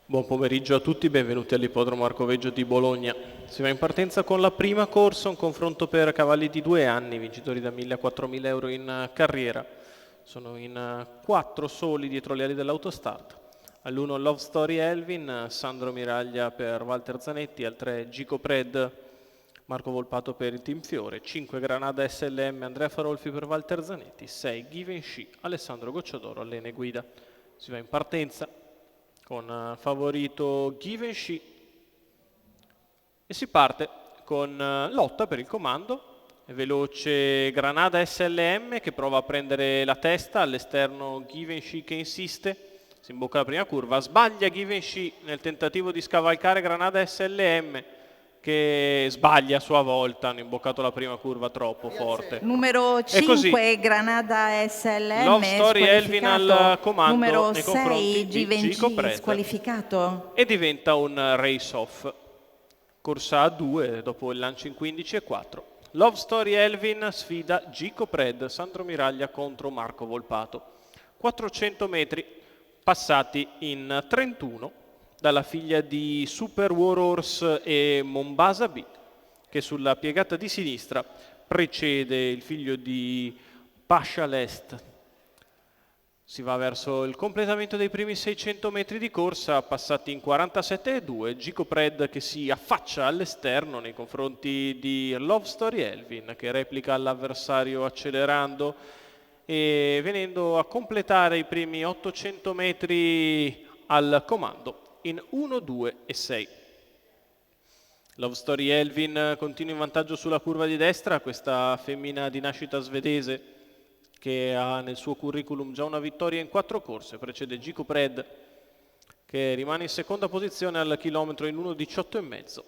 Buon pomeriggio a tutti, benvenuti all'Ippodromo Arcoveggio di Bologna. Si va in partenza con la prima corsa, un confronto per cavalli di 2 anni, vincitori da 1.000 a 4.000 euro in carriera. Sono in 4 soli dietro le ali dell'autostart. All'1 Love Story Elvin, Sandro Miraglia per Walter Zanetti, al 3 Gico Pred, Marco Volpato per il Team Fiore, 5 Granada SLM, Andrea Farolfi per Walter Zanetti, 6 Given Sci, Alessandro Gocciadoro all'Ene Guida. Si va in partenza con favorito Givenchy e si parte con lotta per il comando. È veloce Granada SLM che prova a prendere la testa, all'esterno Givenchy che insiste, si imbocca la prima curva, sbaglia Givenchy nel tentativo di scavalcare Granada SLM che sbaglia a sua volta, hanno imboccato la prima curva troppo forte. Numero 5 Granada SLM Love Story Elvin al comando numero nei 6 confronti di Gico Givenchy Pred squalificato. e diventa un race off. Corsa a 2 dopo il lancio in 15,4. Love Story Elvin sfida Gico Pred, Sandro Miraglia contro Marco Volpato. 400 metri passati in 31 dalla figlia di Super Warhorse e Mombasa B, che sulla piegata di sinistra precede il figlio di Pasha Lest. Si va verso il completamento dei primi 600 metri di corsa, passati in 47,2. Gico Pred che si affaccia all'esterno nei confronti di Love Story Elvin, che replica l'avversario accelerando e venendo a completare i primi 800 metri al comando in 1, 2 e 6. Love Story Elvin continua in vantaggio sulla curva di destra, questa femmina di nascita svedese che ha nel suo curriculum già una vittoria in 4 corse, precede Gico Pred che rimane in seconda posizione al chilometro in 1,18,5.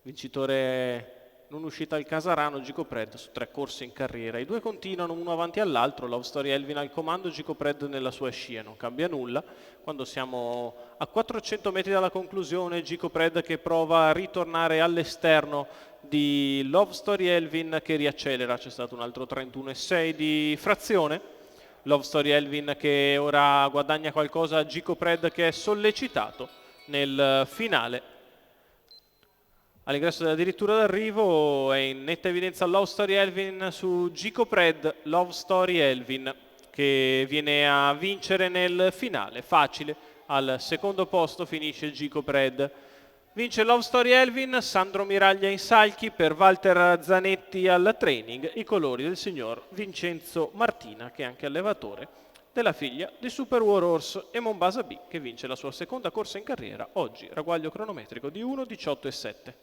Vincitore non uscita al Casarano, Gico Pred su 3 corse in carriera. I due continuano uno avanti all'altro, Love Story Elvin al comando, Gico Pred nella sua scia, non cambia nulla. Quando siamo a 400 metri dalla conclusione, Gico Pred che prova a ritornare all'esterno di Love Story Elvin che riaccelera, c'è stato un altro 31,6 di frazione. Love Story Elvin che ora guadagna qualcosa, Gico Pred che è sollecitato nel finale. All'ingresso della dirittura d'arrivo è in netta evidenza Love Story Elvin su Gico Pred, Love Story Elvin che viene a vincere nel finale, facile, al secondo posto finisce Gico Pred. Vince Love Story Elvin, Sandro Miraglia in salchi per Walter Zanetti al training, i colori del signor Vincenzo Martina che è anche allevatore della figlia di Super Warhorse e Mombasa B che vince la sua seconda corsa in carriera oggi, ragguaglio cronometrico di 1,18,7.